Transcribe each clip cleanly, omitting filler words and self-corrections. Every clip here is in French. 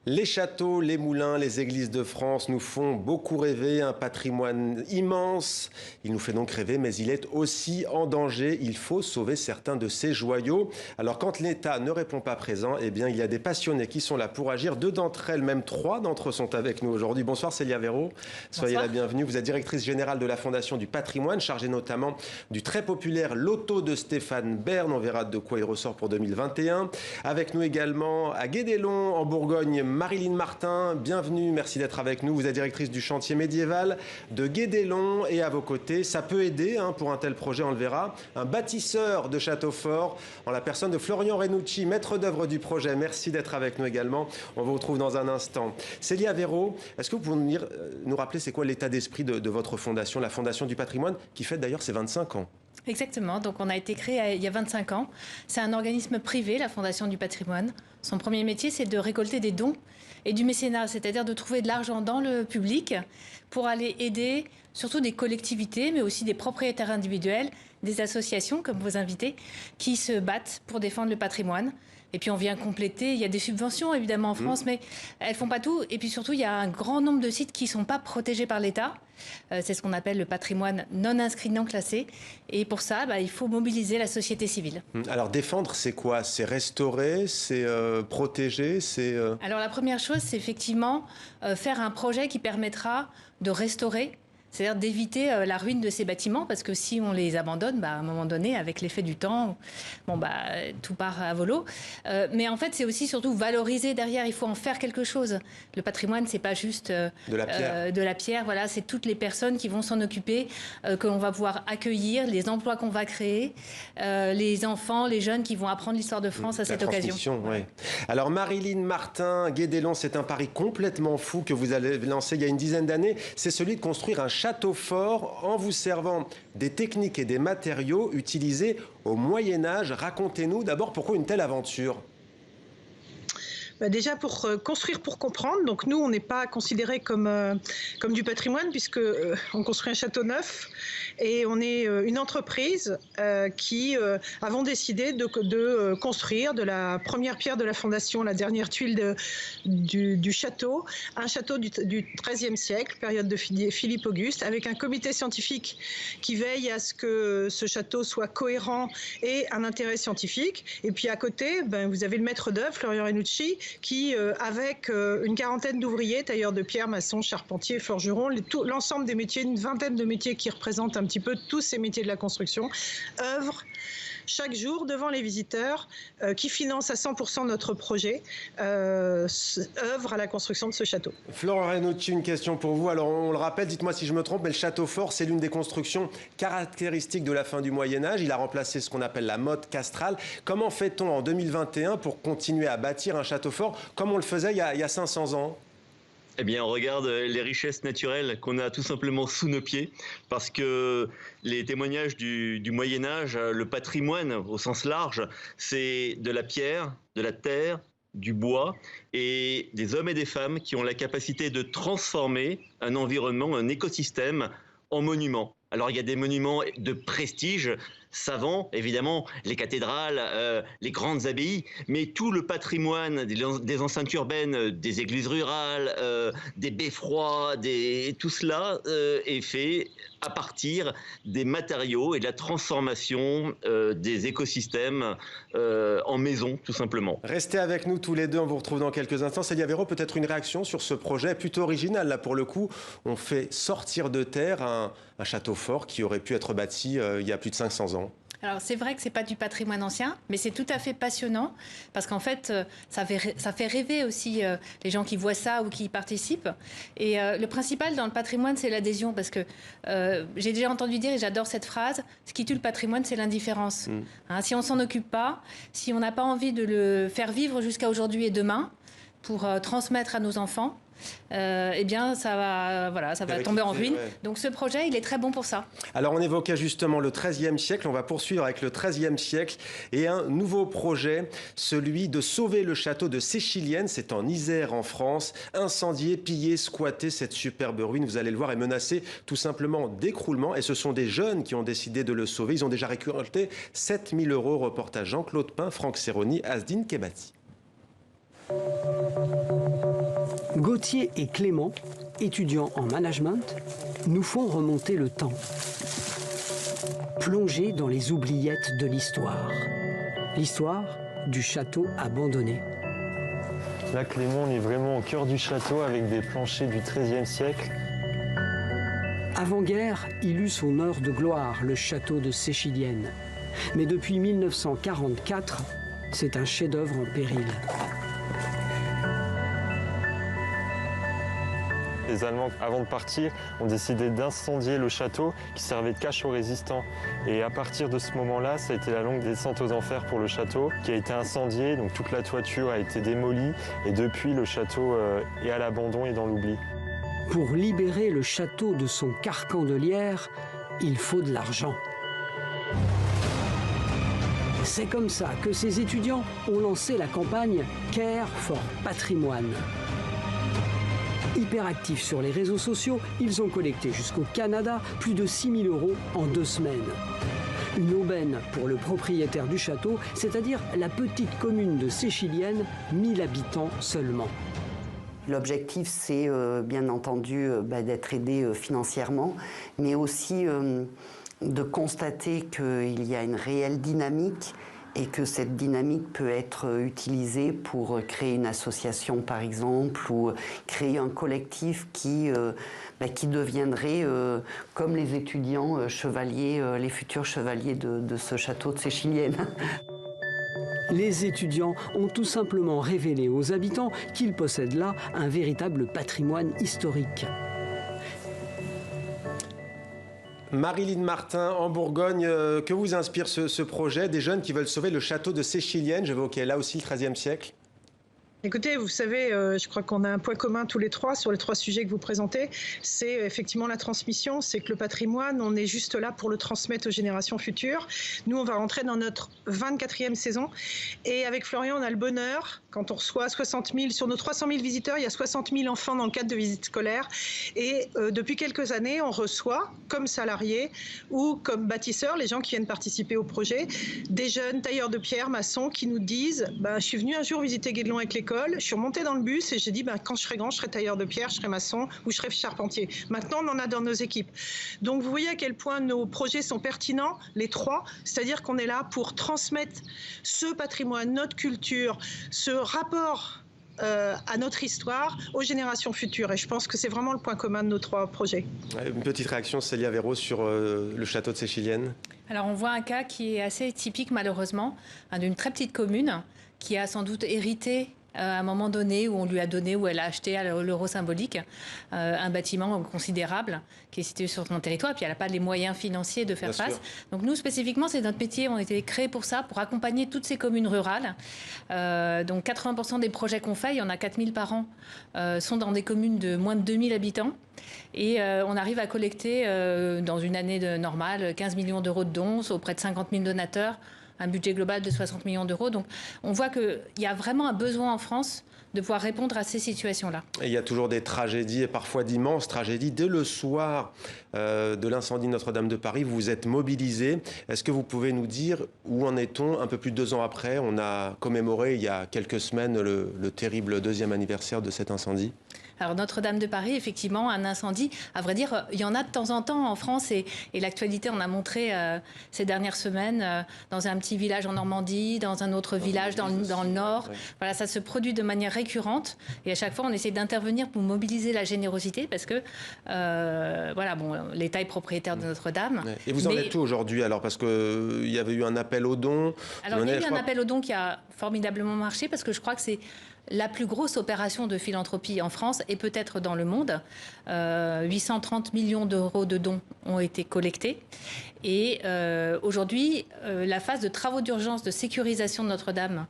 Les châteaux, les moulins, les églises de France nous font beaucoup rêver, un patrimoine immense. Il nous fait donc rêver, mais il est aussi en danger. Il faut sauver certains de ces joyaux. Alors quand l'État ne répond pas présent, eh bien il y a des passionnés qui sont là pour agir. Deux d'entre elles, même trois d'entre eux sont avec nous aujourd'hui. Bonsoir Célia Véraud, soyez la bienvenue. Vous êtes directrice générale de la Fondation du patrimoine, chargée notamment du très populaire Loto de Stéphane Bern. On verra de quoi il ressort pour 2021. Avec nous également à Guédelon, en Bourgogne, Marilyn Martin, bienvenue, merci d'être avec nous. Vous êtes directrice du chantier médiéval de Guédelon et à vos côtés, ça peut aider pour un tel projet, on le verra, un bâtisseur de château fort en la personne de Florian Renucci, maître d'œuvre du projet. Merci d'être avec nous également. On vous retrouve dans un instant. Célia Véraud, est-ce que vous pouvez nous rappeler c'est quoi l'état d'esprit de votre fondation, la Fondation du patrimoine, qui fête d'ailleurs ses 25 ans? Exactement, donc on a été créé il y a 25 ans. C'est un organisme privé, la Fondation du patrimoine. Son premier métier, c'est de récolter des dons et du mécénat, c'est-à-dire de trouver de l'argent dans le public pour aller aider surtout des collectivités, mais aussi des propriétaires individuels, des associations comme vos invités, qui se battent pour défendre le patrimoine. Et puis on vient compléter, il y a des subventions évidemment en France, mais elles ne font pas tout. Et puis surtout, il y a un grand nombre de sites qui ne sont pas protégés par l'État. C'est ce qu'on appelle le patrimoine non inscrit, non classé. Et pour ça, il faut mobiliser la société civile. Alors défendre, c'est quoi? C'est restaurer, c'est protéger, c'est... Alors la première chose, c'est effectivement faire un projet qui permettra de restaurer, c'est-à-dire d'éviter la ruine de ces bâtiments, parce que si on les abandonne, à un moment donné, avec l'effet du temps, tout part à volo. Mais en fait, c'est aussi surtout valoriser derrière. Il faut en faire quelque chose. Le patrimoine, c'est pas juste de la pierre. Voilà, c'est toutes les personnes qui vont s'en occuper, que l'on va pouvoir accueillir, les emplois qu'on va créer, les enfants, les jeunes qui vont apprendre l'histoire de France à cette occasion. Oui. Alors Marilyn Martin, Guédelon, c'est un pari complètement fou que vous avez lancé il y a une dizaine d'années. C'est celui de construire un château fort en vous servant des techniques et des matériaux utilisés au Moyen-Âge. Racontez-nous d'abord pourquoi une telle aventure. Déjà pour construire pour comprendre, donc nous on n'est pas considéré comme du patrimoine puisque on construit un château neuf et on est une entreprise qui avons décidé de construire de la première pierre de la fondation, la dernière tuile du château, un château du XIIIe siècle, période de Philippe Auguste, avec un comité scientifique qui veille à ce que ce château soit cohérent et un intérêt scientifique. Et puis à côté, vous avez le maître d'œuvre, Florian Renucci, qui, avec une quarantaine d'ouvriers, tailleurs de pierre, maçons, charpentiers, forgerons, l'ensemble des métiers, une vingtaine de métiers qui représentent un petit peu tous ces métiers de la construction, œuvrent chaque jour devant les visiteurs qui financent à 100% notre projet, œuvrent à la construction de ce château. Florent Renucci, une question pour vous. Alors on le rappelle, dites-moi si je me trompe, mais le château fort, c'est l'une des constructions caractéristiques de la fin du Moyen-Âge. Il a remplacé ce qu'on appelle la motte castrale. Comment fait-on en 2021 pour continuer à bâtir un château fort comme on le faisait il y a 500 ans ? Eh bien, on regarde les richesses naturelles qu'on a tout simplement sous nos pieds, parce que les témoignages du Moyen-Âge, le patrimoine au sens large, c'est de la pierre, de la terre, du bois et des hommes et des femmes qui ont la capacité de transformer un environnement, un écosystème en monument. Alors, il y a des monuments de prestige savants, évidemment, les cathédrales, les grandes abbayes, mais tout le patrimoine des enceintes urbaines, des églises rurales, des beffrois, tout cela est fait à partir des matériaux et de la transformation des écosystèmes en maison, tout simplement. Restez avec nous tous les deux, on vous retrouve dans quelques instants. Célia Véraud, peut-être une réaction sur ce projet plutôt original. Là, pour le coup, on fait sortir de terre un château fort qui aurait pu être bâti il y a plus de 500 ans. Alors c'est vrai que c'est pas du patrimoine ancien, mais c'est tout à fait passionnant parce qu'en fait ça fait rêver aussi les gens qui voient ça ou qui y participent. Et le principal dans le patrimoine, c'est l'adhésion, parce que j'ai déjà entendu dire, et j'adore cette phrase, ce qui tue le patrimoine, c'est l'indifférence. Si on s'en occupe pas, si on n'a pas envie de le faire vivre jusqu'à aujourd'hui et demain pour transmettre à nos enfants, eh bien ça va tomber en ruine. Ouais. Donc ce projet, il est très bon pour ça. Alors on évoquait justement le XIIIe siècle, on va poursuivre avec le XIIIe siècle et un nouveau projet, celui de sauver le château de Séchilienne, c'est en Isère en France, incendié, pillé, squatté, cette superbe ruine, vous allez le voir, est menacée tout simplement d'écroulement et ce sont des jeunes qui ont décidé de le sauver, ils ont déjà récolté 7 000 €, reportage Jean-Claude Pin, Franck Serroni, Asdine Kebati. Gauthier et Clément, étudiants en management, nous font remonter le temps. Plonger dans les oubliettes de l'histoire. L'histoire du château abandonné. Là, Clément, on est vraiment au cœur du château avec des planchers du XIIIe siècle. Avant-guerre, il eut son heure de gloire, le château de Séchilienne. Mais depuis 1944, c'est un chef-d'œuvre en péril. Les Allemands, avant de partir, ont décidé d'incendier le château qui servait de cache aux résistants. Et à partir de ce moment-là, ça a été la longue descente aux enfers pour le château qui a été incendié. Donc toute la toiture a été démolie et depuis, le château est à l'abandon et dans l'oubli. Pour libérer le château de son carcan de lierre, il faut de l'argent. C'est comme ça que ces étudiants ont lancé la campagne Care for Patrimoine. Hyperactifs sur les réseaux sociaux, ils ont collecté jusqu'au Canada plus de 6 000 € en 2 semaines. Une aubaine pour le propriétaire du château, c'est-à-dire la petite commune de Séchilienne, 1000 habitants seulement. L'objectif, c'est bien entendu d'être aidé financièrement, mais aussi de constater qu'il y a une réelle dynamique et que cette dynamique peut être utilisée pour créer une association, par exemple, ou créer un collectif qui deviendrait, comme les étudiants chevaliers, les futurs chevaliers de ce château de Séchilienne. Les étudiants ont tout simplement révélé aux habitants qu'ils possèdent là un véritable patrimoine historique. Marilyn Martin, en Bourgogne, que vous inspire ce projet des jeunes qui veulent sauver le château de Séchilienne? J'évoquais là aussi le XIIIe siècle. Écoutez, vous savez, je crois qu'on a un point commun tous les trois sur les 3 sujets que vous présentez. C'est effectivement la transmission, c'est que le patrimoine, on est juste là pour le transmettre aux générations futures. Nous, on va rentrer dans notre 24e saison. Et avec Florian, on a le bonheur, quand on reçoit 60 000, sur nos 300 000 visiteurs, il y a 60 000 enfants dans le cadre de visites scolaires. Et depuis quelques années, on reçoit, comme salariés ou comme bâtisseurs, les gens qui viennent participer au projet, des jeunes tailleurs de pierre, maçons, qui nous disent je suis venu un jour visiter Guédelon avec l'école. Je suis remontée dans le bus et j'ai dit quand je serai grand, je serai tailleur de pierre, je serai maçon ou je serai charpentier. Maintenant, on en a dans nos équipes. Donc, vous voyez à quel point nos projets sont pertinents, les 3. C'est-à-dire qu'on est là pour transmettre ce patrimoine, notre culture, ce rapport à notre histoire, aux générations futures. Et je pense que c'est vraiment le point commun de nos 3 projets. Une petite réaction, Célia Véraud, sur le château de Séchilienne. Alors, on voit un cas qui est assez typique, malheureusement, d'une très petite commune qui a sans doute hérité à un moment donné où on lui a donné, où elle a acheté à l'euro symbolique un bâtiment considérable qui est situé sur son territoire, et puis elle n'a pas les moyens financiers de faire face. Donc nous, spécifiquement, c'est notre métier, on a été créés pour ça, pour accompagner toutes ces communes rurales. Donc 80% des projets qu'on fait, il y en a 4000 par an, sont dans des communes de moins de 2000 habitants. Et on arrive à collecter, dans une année normale, 15 millions d'euros de dons auprès de 50 000 donateurs, un budget global de 60 millions d'euros. Donc on voit qu'il y a vraiment un besoin en France de pouvoir répondre à ces situations-là. Et il y a toujours des tragédies, et parfois d'immenses tragédies. Dès le soir de l'incendie de Notre-Dame de Paris, vous vous êtes mobilisés. Est-ce que vous pouvez nous dire où en est-on un peu plus de 2 ans après? On a commémoré il y a quelques semaines le terrible 2e anniversaire de cet incendie. Alors Notre-Dame de Paris, effectivement, un incendie. À vrai dire, il y en a de temps en temps en France et l'actualité en a montré ces dernières semaines dans un petit village en Normandie, dans un autre village dans le Nord. Oui. Voilà, ça se produit de manière récurrente et à chaque fois on essaie d'intervenir pour mobiliser la générosité parce que l'État est propriétaire de Notre-Dame. Et vous en êtes où aujourd'hui alors? Parce qu'il y avait eu un appel aux dons. Alors il y a eu un appel aux dons qui a formidablement marché parce que je crois que c'est la plus grosse opération de philanthropie en France et peut-être dans le monde. 830 millions d'euros de dons ont été collectés. Et aujourd'hui, la phase de travaux d'urgence de sécurisation de Notre-Dame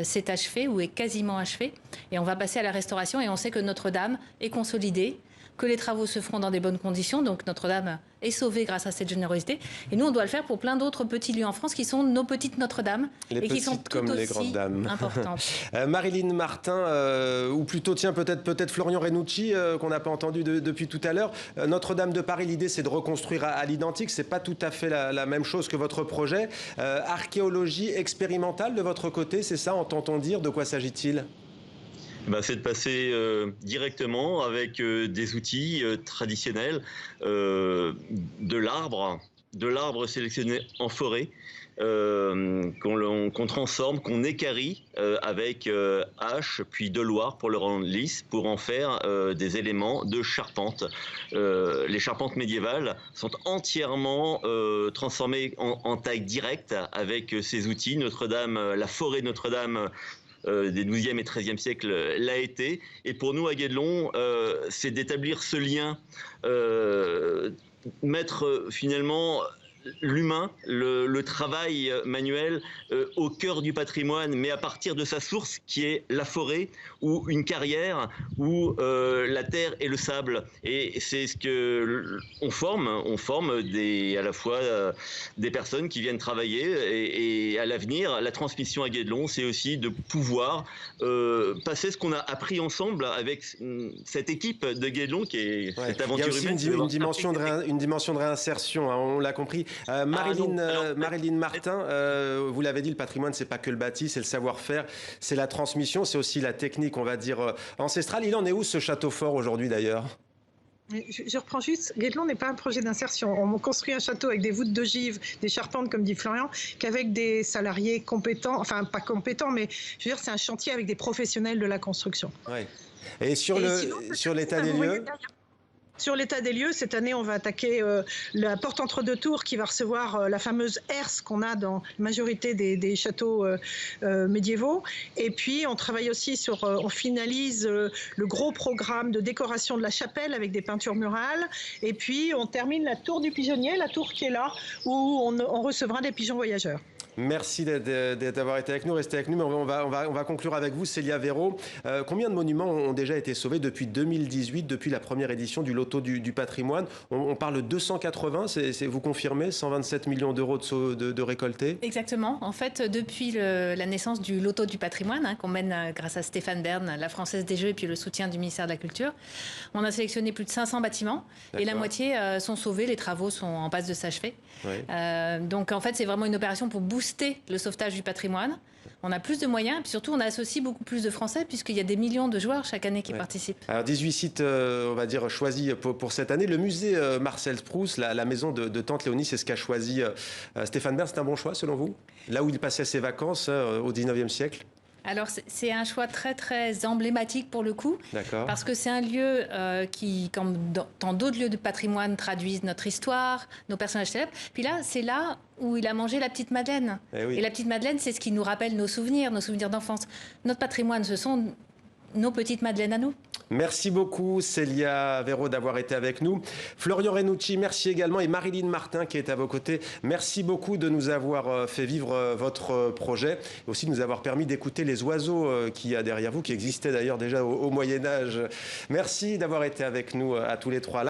s'est achevée ou est quasiment achevée. Et on va passer à la restauration et on sait que Notre-Dame est consolidée, que les travaux se feront dans des bonnes conditions. Donc Notre-Dame est sauvée grâce à cette générosité. Et nous, on doit le faire pour plein d'autres petits lieux en France qui sont nos petites Notre-Dame et qui sont tout aussi les grandes dames importantes. Marilyn Martin, ou plutôt, tiens, peut-être Florian Renucci, qu'on n'a pas entendu depuis tout à l'heure. Notre-Dame de Paris, l'idée, c'est de reconstruire à l'identique. C'est pas tout à fait la même chose que votre projet. Archéologie expérimentale de votre côté, c'est ça, entend-on dire? De quoi s'agit-il? C'est de passer directement avec des outils traditionnels, de l'arbre sélectionné en forêt, qu'on transforme, qu'on équarrit avec hache puis deloir pour le rendre lisse, pour en faire des éléments de charpente. Les charpentes médiévales sont entièrement transformées en taille directe avec ces outils. Notre-Dame, la forêt de Notre-Dame des 12e et 13e siècles l'a été. Et pour nous, à Guédelon, c'est d'établir ce lien, mettre finalement l'humain, le travail manuel au cœur du patrimoine, mais à partir de sa source qui est la forêt ou une carrière ou la terre et le sable. Et c'est ce que on forme à la fois des personnes qui viennent travailler et à l'avenir, la transmission à Guédelon, c'est aussi de pouvoir passer ce qu'on a appris ensemble avec cette équipe de Guédelon qui est cette aventure humaine. Il y a aussi une dimension de réinsertion, hein, on l'a compris. Marilyn Martin, vous l'avez dit, le patrimoine, c'est pas que le bâti, c'est le savoir-faire, c'est la transmission, c'est aussi la technique, on va dire, ancestrale. Il en est où ce château fort aujourd'hui d'ailleurs ? Je reprends juste, Guédelon n'est pas un projet d'insertion. On construit un château avec des voûtes d'ogive, des charpentes, comme dit Florian, qu'avec des salariés compétents, enfin pas compétents, mais je veux dire, c'est un chantier avec des professionnels de la construction. Ouais. Et sur l'état des lieux ? Sur l'état des lieux, cette année, on va attaquer la porte entre deux tours qui va recevoir la fameuse herse qu'on a dans la majorité des châteaux médiévaux. Et puis, on travaille aussi on finalise le gros programme de décoration de la chapelle avec des peintures murales. Et puis, on termine la tour du pigeonnier, la tour qui est là, où on recevra des pigeons voyageurs. Merci d'avoir été avec nous, restez avec nous, mais on va conclure avec vous, Célia Véraud. Combien de monuments ont déjà été sauvés depuis 2018, depuis la première édition du Loto du patrimoine ? On parle de 280, vous confirmez, 127 millions d'euros de récoltés ? Exactement. En fait, depuis la naissance du Loto du patrimoine, qu'on mène grâce à Stéphane Bern, la Française des Jeux, et puis le soutien du ministère de la Culture, on a sélectionné plus de 500 bâtiments. D'accord. Et la moitié sont sauvés, les travaux sont en passe de s'achever. Oui. Donc en fait, c'est vraiment une opération pour booster le sauvetage du patrimoine. On a plus de moyens, puis surtout on associe beaucoup plus de Français puisqu'il y a des millions de joueurs chaque année qui participent. Alors 18 sites, on va dire, choisis pour cette année. Le musée Marcel Proust, la maison de Tante Léonie, c'est ce qu'a choisi Stéphane Bern. C'est un bon choix selon vous ? Là où il passait ses vacances au 19e siècle ? Alors c'est un choix très très emblématique pour le coup, parce que c'est un lieu qui, comme dans d'autres lieux de patrimoine, traduisent notre histoire, nos personnages célèbres. Puis là, c'est là où il a mangé la petite Madeleine. Et la petite Madeleine, c'est ce qui nous rappelle nos souvenirs d'enfance. Notre patrimoine, ce sont nos petites Madeleines à nous. Merci beaucoup Célia Véraud d'avoir été avec nous. Florian Renucci, merci également. Et Marilyn Martin qui est à vos côtés. Merci beaucoup de nous avoir fait vivre votre projet. Et aussi de nous avoir permis d'écouter les oiseaux qu'il y a derrière vous, qui existaient d'ailleurs déjà au Moyen-Âge. Merci d'avoir été avec nous à tous les trois.